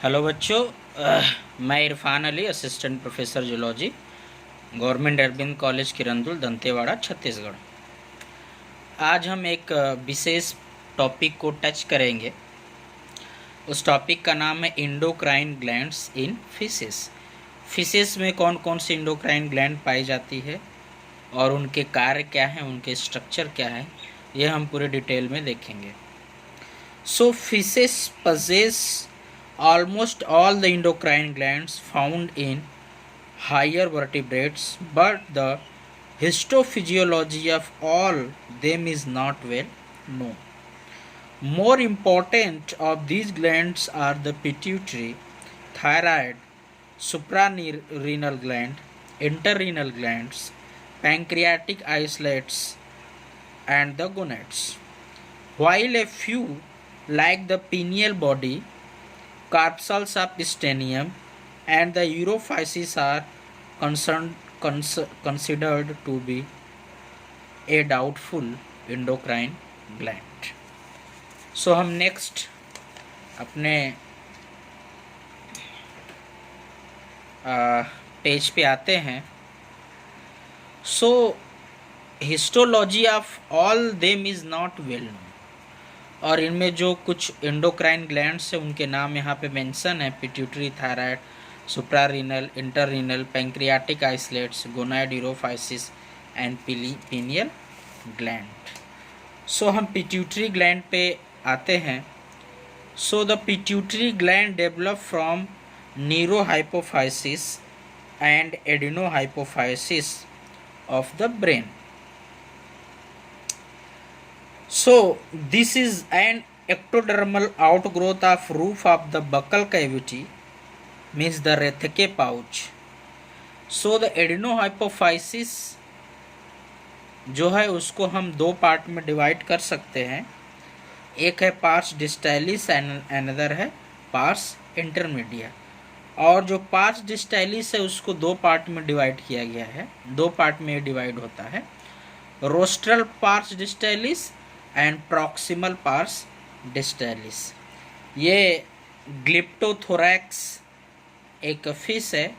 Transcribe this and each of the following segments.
Hello बच्चों। मैं Irfan Ali, assistant professor zoology, government Arvind college Kirandul, Dantewada, Chhattisgarh. आज हम एक विशेष टॉपिक को टच करेंगे। उस टॉपिक का नाम है इंडोक्राइन ग्लैंड्स इन फिशेस। फिशेस में कौन कौन सी इंडोक्राइन ग्लैंड पाई जाती है और उनके कार्य क्या हैं, उनके स्ट्रक्चर क्या है, ये हम पूरे डिटेल में देखेंगे। So fishes possess almost all the endocrine glands found in higher vertebrates, but the histophysiology of all them is not well known. More important of these glands are the pituitary, thyroid, suprarenal gland, interrenal glands, pancreatic islets, and the gonads. While a few, like the pineal body, carpels of stenium, and the urophysis, are considered to be a doubtful endocrine gland. So हम next अपने page पे आते हैं। So histology of all them is not well known, और इनमें जो कुछ endocrine glands हैं उनके नाम यहाँ पे मेंशन है: pituitary, thyroid, suprarenal, interrenal, pancreatic islets, gonad, urophysis and pineal gland. So हम पिट्यूटरी ग्लैंड पे आते हैं। So the pituitary gland develop from neurohypophysis and adenohypophysis of the brain. So this is an ectodermal outgrowth of roof of the buccal cavity, means the Rethke pouch. So the adenohypophysis जो है उसको हम दो part में divide कर सकते हैं। एक है पार्स डिस्टाइलिस एंड अनदर है पार्स इंटरमीडिया। और जो पार्स डिस्टाइलिस है उसको दो पार्ट में डिवाइड किया गया है। दो पार्ट में डिवाइड होता है: rostral pars distalis and proximal pars distalis. ये ग्लिप्टोथोरैक्स एक फिश है,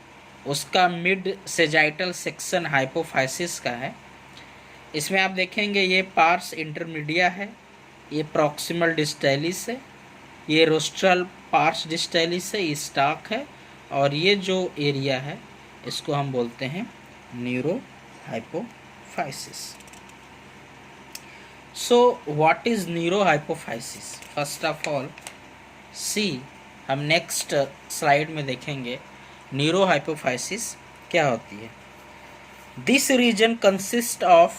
उसका मिड सेजाइटल सेक्शन हाइपोफाइसिस का है। इसमें आप देखेंगे ये पार्स इंटरमीडिया है, ये प्रॉक्सिमल डिस्टाइलिस है, ये रोस्ट्रल पार्स डिस्टाइलिस है, ये स्टॉक है, और ये जो एरिया है इसको हम बोलते हैं neuro hypophysis. So what is neurohypophysis? First of all, see, हम नेक्स्ट स्लाइड में देखेंगे न्यूरोहाइपोफाइसिस क्या होती है। This region consist of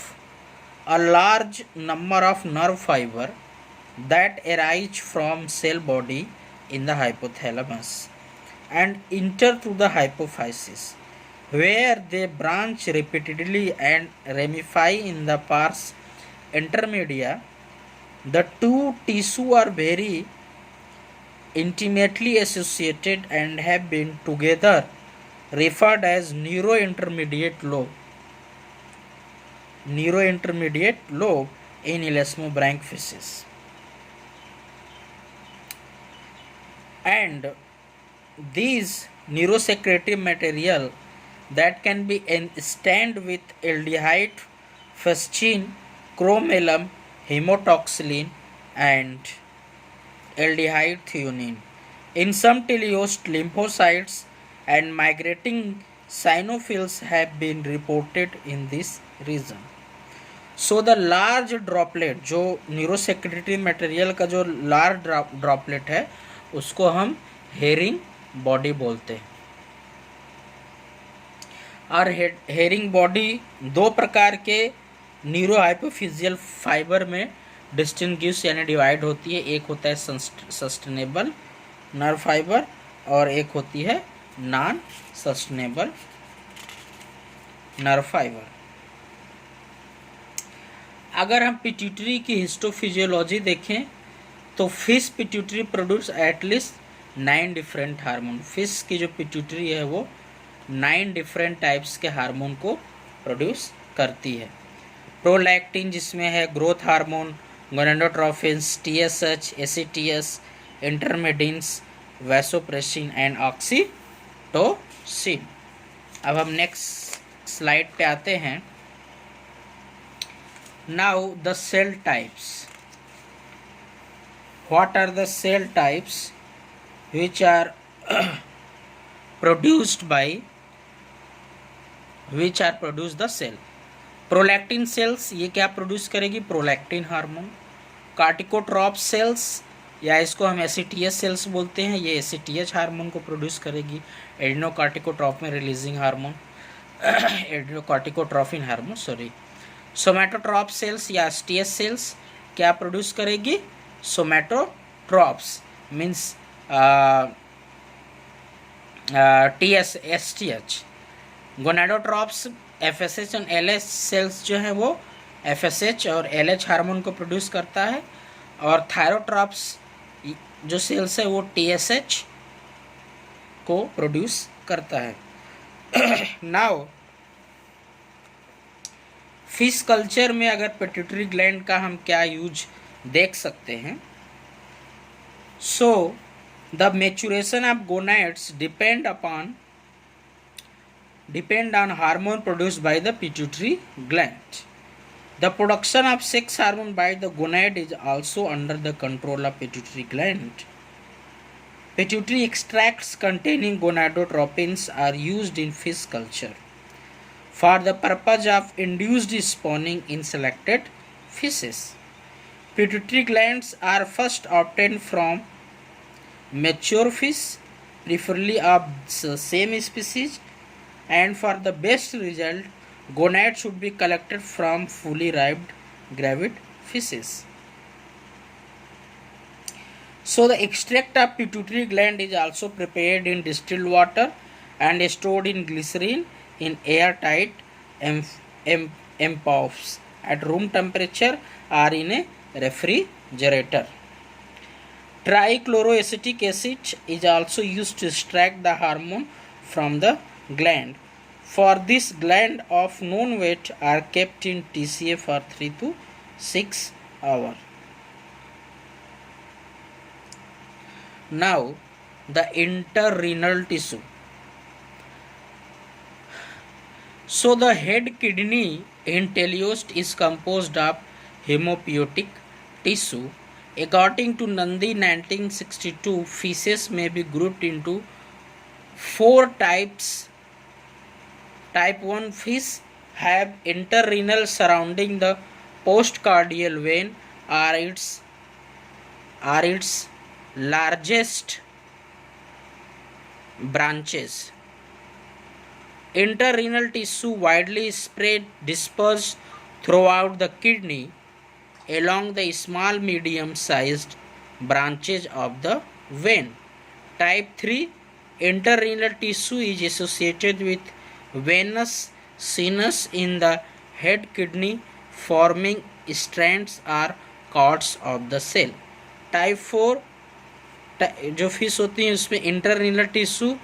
a large number of nerve fibre that arise from cell body in the hypothalamus and enter through the hypophysis, where they branch repeatedly and ramify in the pars intermedia. The two tissues are very intimately associated and have been together referred as neurointermediate lobe. Neurointermediate lobe in elasmobranch fishes. And these neurosecretive material that can be stand with aldehyde, fascin, chromalum, hemotoxylin, and aldehyde thionine in some teleost lymphocytes, and migrating cyanophils have been reported in this region. So the large droplet, जो neurosecretory material का जो large droplet है उसको हम herring body बोलते हैं। और herring body दो प्रकार के न्यूरोहाइपोफिजियल फाइबर में डिस्टिंग्विश यानी डिवाइड होती है। एक होता है सस्टेनेबल नर्व फाइबर और एक होती है नॉन सस्टेनेबल नर्व फाइबर। अगर हम पिट्यूटरी की हिस्टोफिजियोलॉजी देखें तो fish pituitary produce at least 9 different hormone. Fish की जो पिट्यूटरी है वो 9 डिफरेंट टाइप्स के हार्मोन को प्रोड्यूस करती है। प्रोलैक्टिन जिसमें है growth hormone, gonadotrophins, TSH, ACTH, intermedins, vasopressin and oxytocin. अब हम नेक्स्ट स्लाइड पे आते हैं। Now the cell types. What are the cell types which are produced the cell? Prolactin cells, ये क्या प्रोड्यूस करेगी? Prolactin hormone. कार्टिकोट्रॉप सेल्स, या इसको हम एसीटीएच सेल्स बोलते हैं, ये एसीटीएच हार्मोन को प्रोड्यूस करेगी, एडिनोकार्टिकोट्रॉप में releasing hormone, adenocorticotrophin hormone, sorry. Somatotrope cells या एसटीएच सेल्स क्या प्रोड्यूस करेगी? Somatotropes means STH. Gonadotropes FSH और एलएच सेल्स जो है वो एफएसएच और एलएच हार्मोन को प्रोड्यूस करता है, और थायरोट्रॉप्स जो सेल्स है वो टीएसएच को प्रोड्यूस करता है। नाउ फिश कल्चर में अगर पिट्यूटरी ग्लैंड का हम क्या यूज देख सकते हैं। सो the maturation of gonads depend on hormone produced by the pituitary gland. The production of sex hormone by the gonad is also under the control of pituitary gland. Pituitary extracts containing gonadotropins are used in fish culture for the purpose of induced spawning in selected fishes. Pituitary glands are first obtained from mature fish, preferably of the same species, and for the best result, gonads should be collected from fully ripe gravid fishes. So the extract of pituitary gland is also prepared in distilled water and stored in glycerin in airtight ampoules at room temperature or in a refrigerator. Trichloroacetic acid is also used to extract the hormone from the gland. For this, gland of known weight are kept in TCA for 3 to 6 hours. Now, the interrenal tissue. So, the head kidney in teleost is composed of hematopoietic tissue. According to Nandi 1962, fishes may be grouped into 4 types. Type 1 fish have interrenal surrounding the postcardial vein are its largest branches. Interrenal tissue widely spread dispersed throughout the kidney along the small medium sized branches of the vein. Type 3 interrenal tissue is associated with venous sinus in the head kidney forming strands or cords of the cell. Type 4 जो fish होती है उसमें interrenal tissue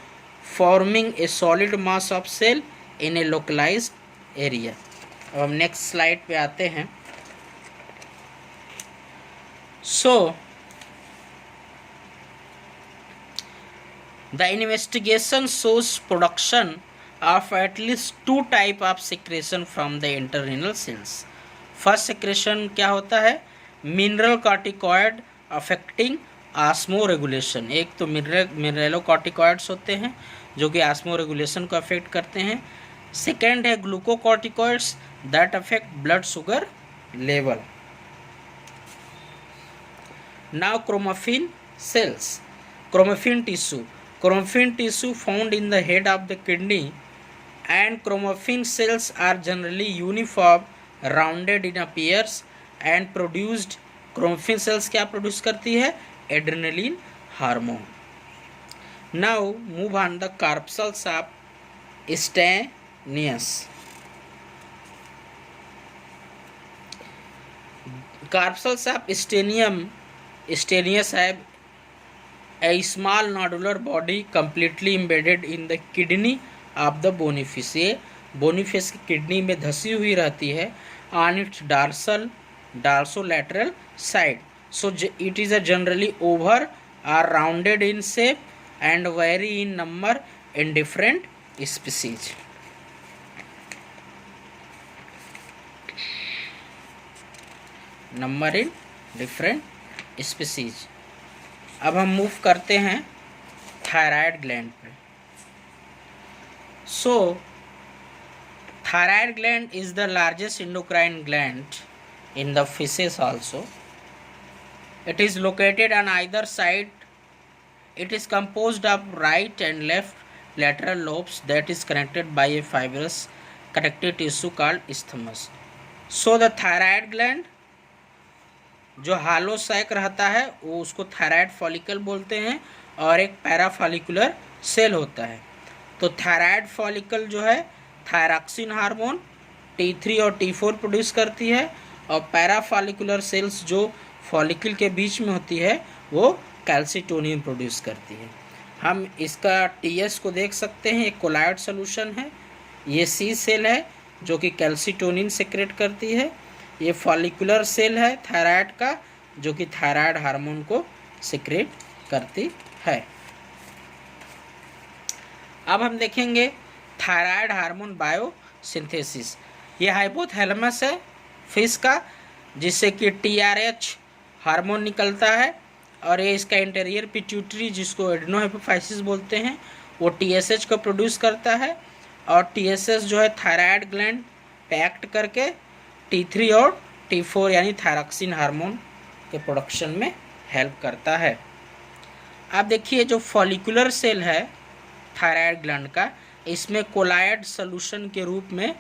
forming a solid mass of cell in a localized area. अब हम next slide पे आते हैं। So, the investigation shows production of at least 2 type of secretion from the interrenal cells. First secretion क्या होता है? Mineral corticoid affecting osmo regulation. एक तो मिनरलोकॉर्टिकॉइड्स होते हैं जो कि ऑस्मो रेगुलेशन को अफेक्ट करते हैं। सेकेंड है glucocorticoids that affect blood sugar level. Now chromaffin cells. Chromaffin tissue found in the head of the kidney, and chromaffin cells are generally uniform, rounded in appearance and produced. Chromaffin cells क्या produce करती है? Adrenaline hormone. Now move on the corpuscles of Stennius. Corpuscles of Stennius have a small nodular body completely embedded in the kidney of the bony fish. ये bony fish की kidney में धसी हुई रहती है on its dorsolateral side. So it is a generally oval or rounded in shape and vary in number in different species. Number in different species. अब हम move करते हैं थायराइड ग्लैंड पे। So thyroid gland is the largest endocrine gland in the fishes also. It is located on either side. It is composed of right and left lateral lobes that is connected by a fibrous connective tissue called isthmus. So the thyroid gland जो हालो sac रहता है वो उसको thyroid follicle बोलते हैं, और एक parafollicular cell होता है। तो थायराइड फॉलिकल जो है थायरॉक्सिन हार्मोन T3 और T4 प्रोड्यूस करती है, और पैराफॉलिकुलर सेल्स जो फॉलिकल के बीच में होती है वो कैल्सिटोनिन प्रोड्यूस करती है। हम इसका TS को देख सकते हैं, एक कोलाइड सोल्यूशन है। ये C सेल है जो कि कैल्सिटोनिन सेक्रेट करती है। ये फॉलिकुलर सेल है थायराइड का जो कि थायराइड हार्मोन को सेक्रेट करती है। अब हम देखेंगे थायराइड हार्मोन बायोसिंथेसिस। ये हाइपोथैलेमस है फिश का, जिससे कि TRH हार्मोन निकलता है, और ये इसका इंटीरियर पिट्यूटरी जिसको एडेनोहाइपोफाइसिस बोलते हैं वो TSH को प्रोड्यूस करता है, और TSH जो है थायराइड ग्लैंड पे एक्ट करके T3 और T4 यानी थायरॉक्सिन हार्मोन के प्रोडक्शन में हेल्प करता है। आप देखिए जो फॉलिकुलर सेल है थायराइड ग्लैंड का, इसमें कोलाइड सोल्यूशन के रूप में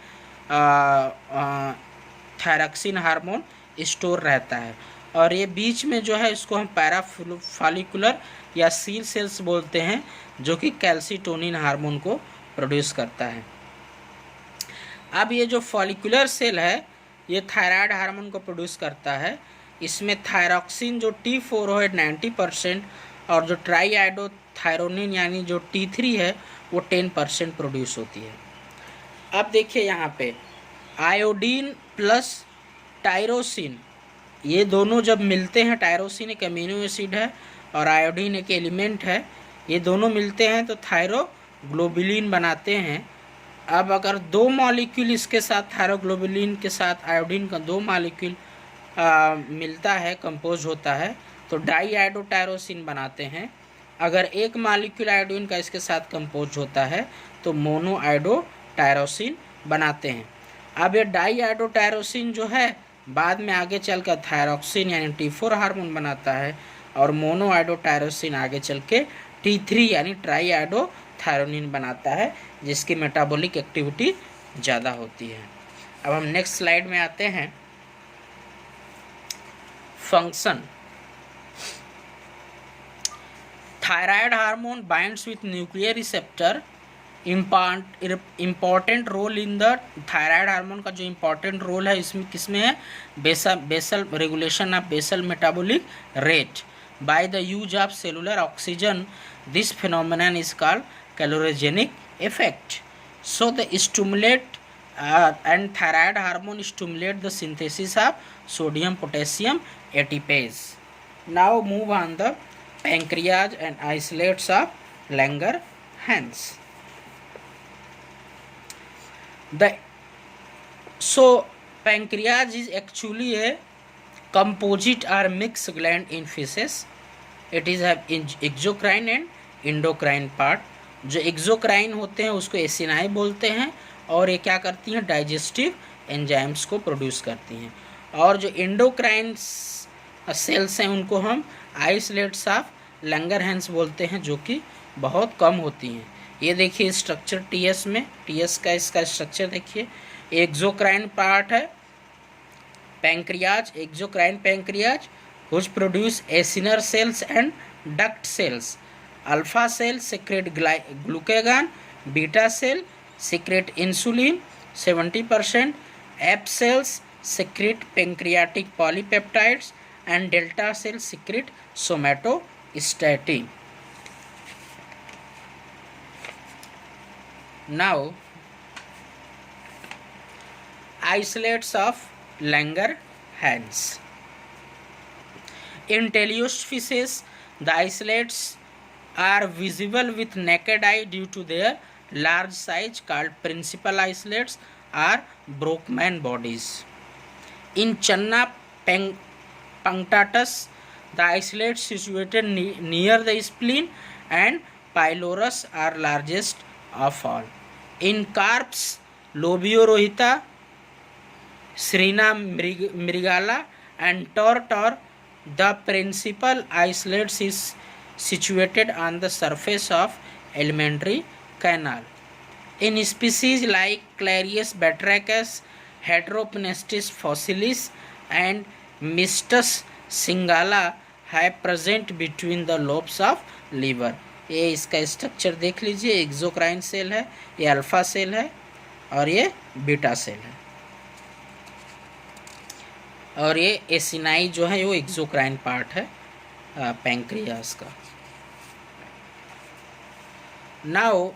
थायरॉक्सिन हार्मोन स्टोर रहता है, और ये बीच में जो है इसको हम पैराफॉलिकुलर या सील सेल्स बोलते हैं जो कि कैल्सिटोनिन हार्मोन को प्रोड्यूस करता है। अब ये जो फॉलिकुलर सेल है ये थायराइड हार्मोन को प्रोड्यूस करता है। इसमें थायरॉक्सिन जो T4 है 90%, और जो ट्राईआइडोथायरोनिन यानी जो T3 है वो 10% प्रोड्यूस होती है। अब देखिए यहाँ पे आयोडीन प्लस टायरोसिन, ये दोनों जब मिलते हैं, टायरोसिन एक अमीनो एसिड है और आयोडीन एक एलिमेंट है, ये दोनों मिलते हैं तो थायरोग्लोबुलिन बनाते हैं। अब अगर दो मॉलिक्यूल इसके साथ थायरोग्लोबुलिन के साथ आयोडीन का दो मॉलिक्यूल मिलता है, कंपोज होता है, तो डाईआइडोटायरोसिन बनाते हैं। अगर एक मॉलिक्यूल आयोडीन का इसके साथ कंपोज होता है तो मोनोआइडोटायरोसिन बनाते हैं। अब ये डाईआइडोटायरोसिन जो है बाद में आगे चलकर थायरॉक्सिन यानी T4 हार्मोन बनाता है, और मोनोआइडोटायरोसिन आगे चल के T3 यानी ट्राईआइडोथायरोनिन बनाता है, जिसकी मेटाबॉलिक एक्टिविटी ज़्यादा होती है। अब हम नेक्स्ट स्लाइड में आते हैं। Function. Thyroid hormone binds with nuclear receptor. Important role in the thyroid hormone का जो इम्पॉर्टेंट रोल है इसमें किसमें है, basal regulation of basal metabolic rate by the use of cellular oxygen. This phenomenon is called calorigenic effect. So the stimulate and thyroid hormone stimulate the synthesis of sodium potassium ATPase. Now move on the pancreas and isolates of Langerhans. So pancreas is actually a composite or mixed gland in fishes. It is have exocrine and endocrine part. जो exocrine होते हैं उसको acini बोलते हैं, और ये क्या करती हैं, डाइजेस्टिव एंजाइम्स को प्रोड्यूस करती हैं। और जो एंडोक्राइन सेल्स हैं उनको हम आइसोलेट्स ऑफ लैंगरहैंस बोलते हैं, जो कि बहुत कम होती हैं। ये देखिए स्ट्रक्चर TS में, TS का इसका स्ट्रक्चर देखिए। एक्सोक्राइन पार्ट है pancreas, exocrine pancreas which produce acinar cells and duct cells. Alpha cell secrete glucagon, beta cell secrete insulin 70%, F cells secrete pancreatic polypeptides, and delta cells secrete somatostatin. Now isolates of Langerhans. In teleost fishes, the isolates are visible with naked eye due to their large size, called principal isolates or Brockman bodies. In Channa punctatus, the isolates situated near the spleen and pylorus are largest of all. In carps, Lobiorohita, Srina mrigala and Tortor, the principal isolates is situated on the surface of alimentary canal. In species like Clarius batrachus, Heteropnestis fossilis and Mistus singala है present between the lobes of liver. ये इसका structure देख लीजिए, exocrine cell है, ये alpha cell है और ये बीटा सेल है, और ये एसिनाई जो है वो एक्सोक्राइन पार्ट है पैंक्रियास का। नाउ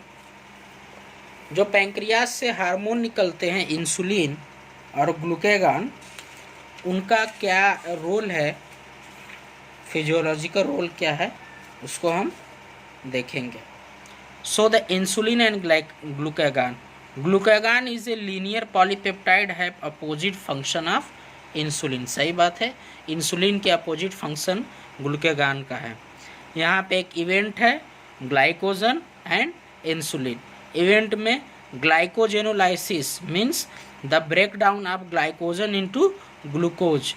जो पैंक्रियास से हार्मोन निकलते हैं इंसुलिन और ग्लूकेगॉन, उनका क्या रोल है, फिजियोलॉजिकल रोल क्या है, उसको हम देखेंगे। So the insulin and glucagon, glucagon is a linear polypeptide have opposite function of insulin. सही बात है, इंसुलिन के अपोजिट फंक्शन ग्लूकेगॉन का है। यहाँ पे एक इवेंट है ग्लाइकोजन एंड इंसुलिन। इवेंट में glycogenolysis means the break down of glycogen into glucose.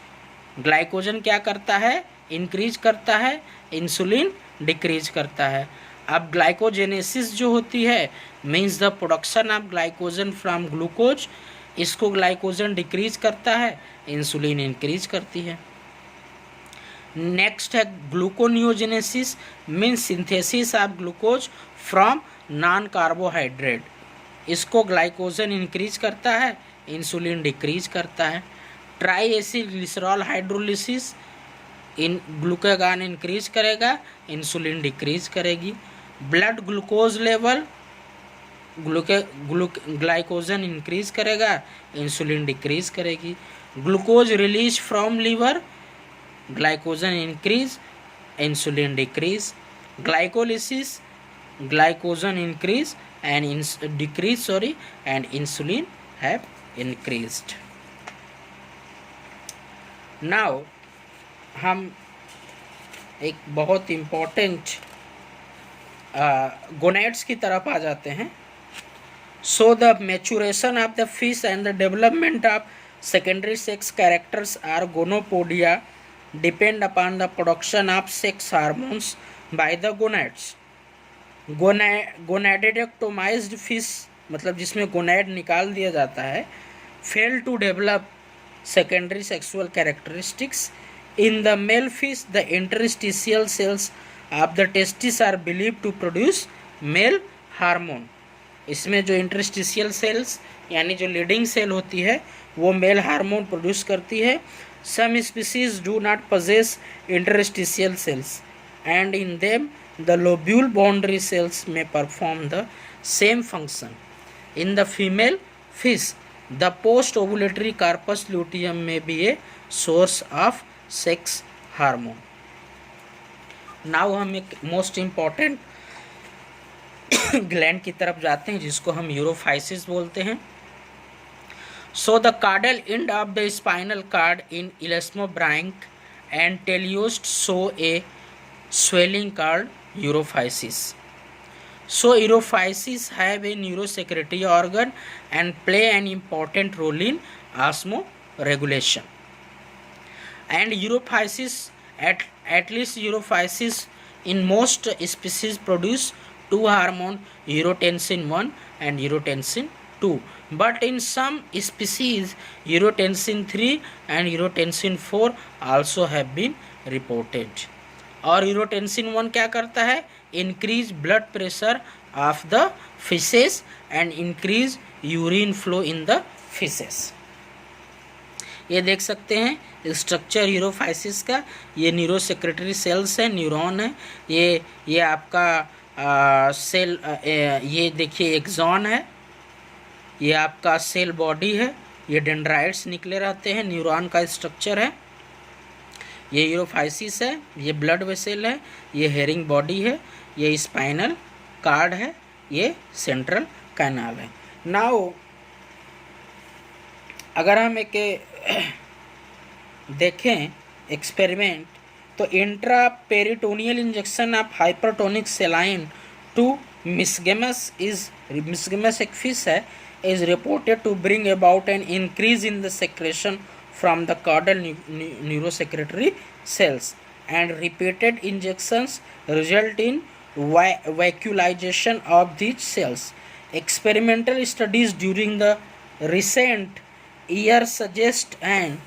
Glycogen क्या करता है, इंक्रीज करता है, इंसुलिन डिक्रीज करता है। अब ग्लाइकोजेनेसिस जो होती है means the production of glycogen from glucose, इसको ग्लाइकोजन डिक्रीज करता है, इंसुलिन इंक्रीज करती है। नेक्स्ट है gluconeogenesis means synthesis of glucose from non carbohydrate, इसको ग्लाइकोजन इंक्रीज करता है, इंसुलिन डिक्रीज करता है। Tri acid glycerol hydrolysis, in glucagon increase करेगा, इंसुलिन डिक्रीज करेगी। Blood glucose level, glycogen increase करेगा, इंसुलिन डिक्रीज करेगी। Glucose release from liver, glycogen increase, insulin decrease. Glycolysis, glycogen increase and decrease and insulin have increased. Now हम एक बहुत important gonads की तरफ आ जाते हैं। So the maturation of the fish and the development of secondary sex characters are gonopodia depend upon the production of sex hormones by the gonads. Gonadectomized fish मतलब जिसमें गोनेड निकाल दिया जाता है, fail to develop secondary sexual characteristics. In the male fish the interstitial cells of the testis are believe to produce male hormone. इसमें जो interstitial cells यानी जो लीडिंग सेल होती है वो मेल हार्मोन प्रोड्यूस करती है। Some species do not possess interstitial cells and in them the lobule boundary cells may perform the same function. In the female fish the post ovulatory corpus luteum may be a source of sex hormone. Now हम एक most important gland की तरफ जाते हैं जिसको हम यूरोफाइसिस बोलते हैं। So the caudal end of the spinal cord in elasmobranch and teleost show a swelling called europhysis. So europhysis have a neurosecretory organ and play an important role in osmoregulation. And europhysis, at least europhysis in most species produce two hormone, urotensin 1 and urotensin 2. But in some species urotensin 3 and urotensin 4 also have been reported. और यूरोटेंसिन 1 क्या करता है, increase blood pressure of the fishes and increase urine flow in the fishes. ये देख सकते हैं structure यूरोफाइसिस का, ये न्यूरोसेक्रेटरी सेल्स है, न्यूरॉन है, ये आपका सेल, ये देखिए एक्सॉन है, ये आपका सेल बॉडी है, ये डेंड्राइट्स निकले रहते हैं, न्यूरॉन का स्ट्रक्चर है, ये यूरोफाइसिस है, ये ब्लड वेसल है, ये हेरिंग बॉडी है, ये स्पाइनल कार्ड है, ये सेंट्रल कैनाल है। नाउ अगर हम एक देखें एक्सपेरिमेंट, तो intraperitoneal injection of hypertonic saline to Misgurnus एक फिश है, is reported to bring about an increase in the secretion from the caudal neurosecretory cells, and repeated injections result in vacuolization of these cells. Experimental studies during the recent years suggest an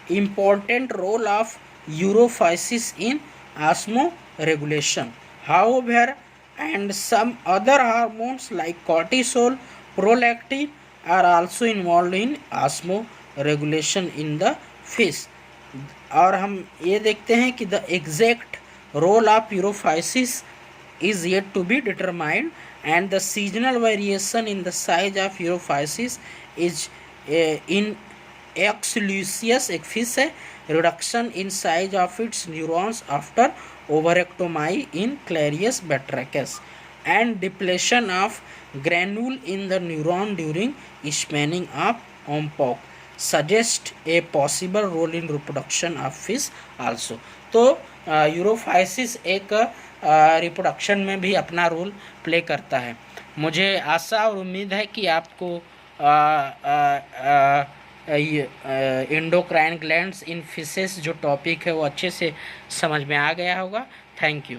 important role of urophysis in osmoregulation. However, and some other hormones like cortisol, prolactin are also involved in osmoregulation in the fish. और हम ये देखते हैं कि the exact role of urophysis is yet to be determined, and the seasonal variation in the size of urophysis is in Euxlucius एक fish है, reduction in size of its neurons after ovarectomy in Clarius batrachus, and depletion of granule in the neuron during spawning of ompok suggest a possible role in reproduction of fish also. तो यूरोफाइसिस एक reproduction में भी अपना role play करता है। मुझे आशा और उम्मीद है कि आपको एंडोक्राइन ग्लैंड्स इन फिशेस जो टॉपिक है वो अच्छे से समझ में आ गया होगा। Thank you.